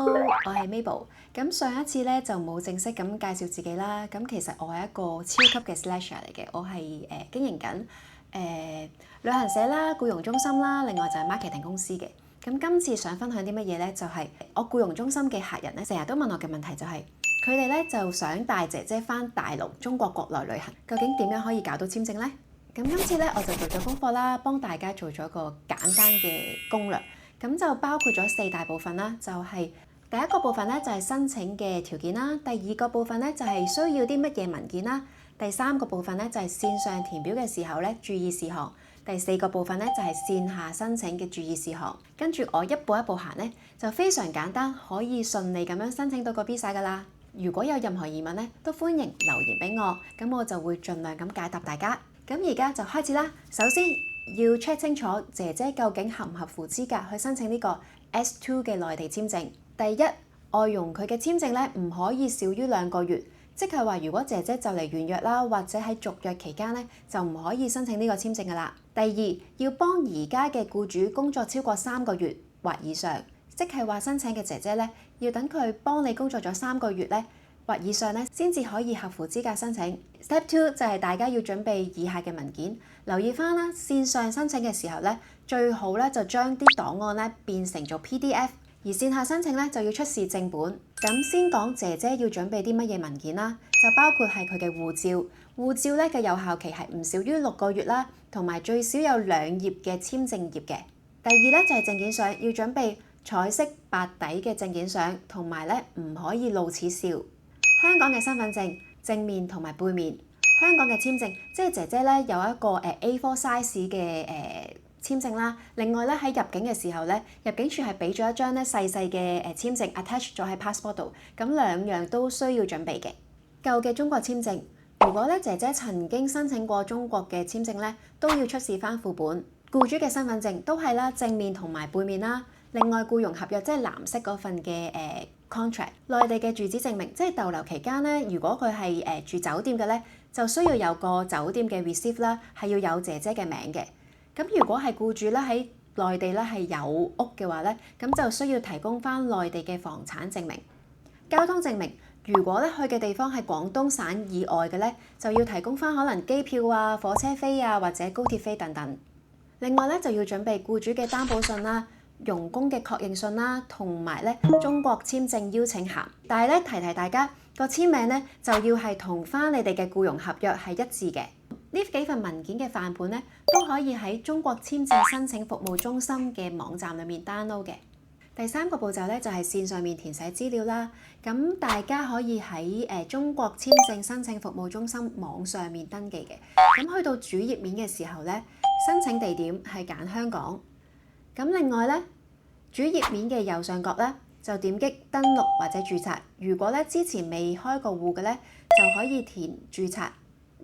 Hello，我係 Mabel。咁上一次咧就冇正式咁介紹自己啦。咁其實我係一個超級嘅 slasher 嚟嘅，我係經營緊旅行社啦、僱傭中心啦，另外就係 marketing 公司嘅。咁今次想分享啲乜嘢咧？就係我僱傭中心嘅客人咧，成日都問我嘅問題就係佢哋咧就想帶姐姐返大陸、中國國內旅行，究竟點樣可以搞到簽證咧？咁今次咧我就做咗功課啦，幫大家做咗個簡單嘅攻略。咁就包括咗4大部分啦，就係第一個部分咧就係申請嘅條件啦，第二個部分咧就係需要啲乜嘢文件啦，第三個部分咧就係線上填表嘅時候咧注意事項，第四個部分咧就係線下申請嘅注意事項。跟住我一步一步行咧，就非常簡單，可以順利咁樣申請到個 visa 噶啦。如果有任何疑問咧，都歡迎留言俾我，咁我就會盡量咁解答大家。咁而家就開始啦。首先要 check 清楚姐姐究竟合唔合乎資格去申請呢個 S2 嘅內地簽證。第一，外傭佢嘅簽證咧唔可以少於2個月，即係話如果姐姐就嚟完約啦，或者喺續約期間咧就唔可以申請呢個簽證噶啦。第二，要幫而家嘅僱主工作超過3個月或以上，即係話申請嘅姐姐咧要等佢幫你工作咗3個月咧或以上咧，先至可以合乎資格申請。Step 2就係大家要準備以下嘅文件，留意翻啦。線上申請嘅時候咧，最好咧就將啲檔案咧變成做 PDF， 而線下申請咧就要出示正本。咁先講姐姐要準備啲乜嘢文件啦，就包括係佢嘅護照。護照咧嘅有效期係唔少於6個月啦，同埋最少有2頁嘅簽證頁嘅。第二咧就係證件相，要準備彩色白底嘅證件相，同埋咧唔可以露齒笑。香港嘅身份證正面同埋背面，香港嘅簽證，即係姐姐咧有一個A4 size 嘅簽證啦。另外咧喺入境嘅時候咧，入境處係俾咗一張咧細細嘅簽證 attach 咗喺 passport 度，咁2樣都需要準備嘅。舊嘅中國簽證，如果咧姐姐曾經申請過中國嘅簽證咧，都要出示翻副本。僱主嘅身份證都係啦，正面同埋背面啦。另外僱傭合約即係藍色嗰份嘅contract， 內地嘅住址證明，即係逗留期間咧，如果佢係住酒店嘅咧，就需要有個酒店嘅 receipt 啦，係要有姐姐嘅名嘅。咁如果係僱主咧喺內地咧係有屋嘅話咧，咁就需要提供翻內地嘅房產證明。交通證明，如果咧去嘅地方係廣東省以外嘅咧，就要提供翻可能機票啊、火車飛啊或者高鐵飛等等。另外咧就要準備僱主嘅擔保信啦、傭工嘅確認信啦，同埋咧中國簽證邀請函。但係咧提大家個簽名咧就要係同翻你哋嘅僱傭合約係一致嘅。呢幾份文件嘅範本咧都可以喺中國簽證申請服務中心嘅網站裏面 download 嘅。第3個步驟咧就係線上面填寫資料啦。咁大家可以喺中國簽證申請服務中心網上面登記嘅。咁去到主頁面嘅時候咧，申請地點係揀香港。咁另外咧，主頁面嘅右上角咧就點擊登錄或者註冊。如果咧之前未開過戶嘅咧，就可以填註冊。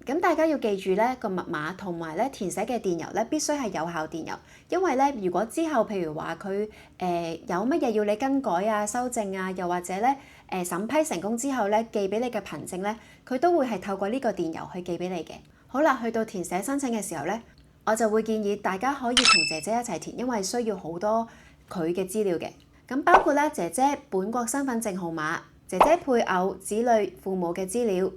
咁大家要記住咧個密碼同埋咧填寫嘅電郵咧必須係有效電郵，因為咧如果之後譬如話佢有乜嘢要你更改啊、修正啊，又或者咧審批成功之後咧寄俾你嘅憑證咧，佢都會係透過呢個電郵去寄俾你嘅。好啦，去到填寫申請嘅時候咧，我就會建議大家可以同姐姐一齊填，因為需要好多佢嘅資料嘅。咁包括咧姐姐本國身份證號碼、姐姐配偶、子女、父母嘅資料。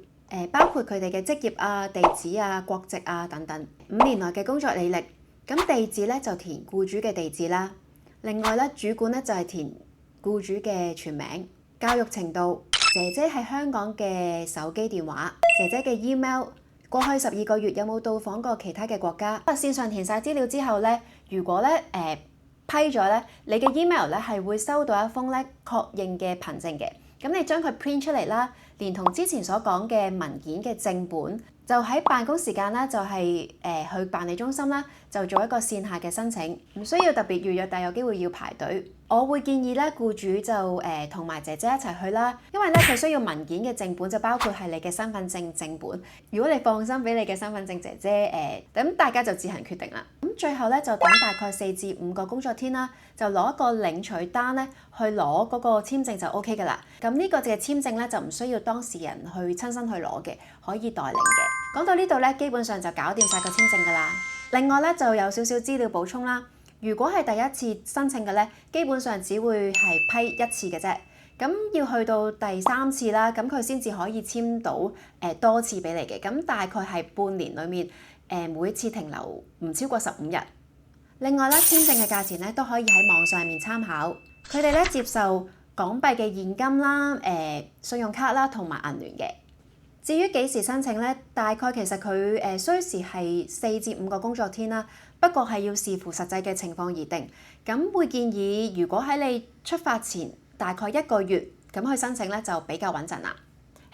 包括佢哋嘅職業啊、地址啊、國籍啊等等，5年內嘅工作履歷。咁地址咧就填僱主嘅地址啦。另外咧，主管咧就係填僱主嘅全名、教育程度、姐姐喺香港嘅手機電話、姐姐嘅 email、過去12個月有冇到訪過其他嘅國家。線上填晒資料之後咧，如果咧批咗咧，你嘅 email 咧係會收到一封咧確認嘅憑證嘅。咁你將佢 print 出嚟啦，連同之前所講嘅文件嘅正本，就喺辦公時間啦，就係去辦理中心啦，就做一個線下嘅申請，唔需要特別預約，但有機會要排隊。我會建議咧，僱主就同埋姐姐一齊去啦，因為咧佢需要文件嘅正本就包括係你嘅身份證正本。如果你放心俾你嘅身份證姐姐咁大家就自行決定啦。咁最後咧就等大概4至5個工作天啦，就攞一個領取單咧去攞嗰個簽證就 OK 㗎啦。咁呢個嘅簽證咧就唔需要當事人去親身去攞嘅，可以代領嘅。講到呢度咧，基本上就搞掂晒個簽證㗎啦。另外咧就有少少資料補充啦。如果係第一次申請嘅咧，基本上只會係批1次嘅啫。咁要去到第3次啦，咁佢先至可以簽到多次俾你嘅。咁大概係半年裡面每次停留唔超過15日。另外咧，簽證嘅價錢咧都可以喺網上面參考。佢哋咧接受港幣嘅現金啦、信用卡啦同埋銀聯嘅。至於幾時申請咧，大概其實佢需時係4至5個工作天啦。不過係要視乎實際嘅情況而定。咁會建議，如果喺你出發前大概1個月咁去申請咧，就比較穩陣啦。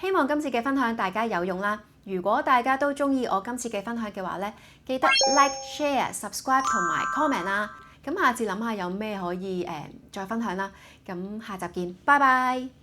希望今次嘅分享大家有用啦。如果大家都鍾意我今次嘅分享嘅話咧，記得 like、share、subscribe 同埋 comment 啦。咁下次諗下有咩可以再分享啦。咁下集見，拜拜。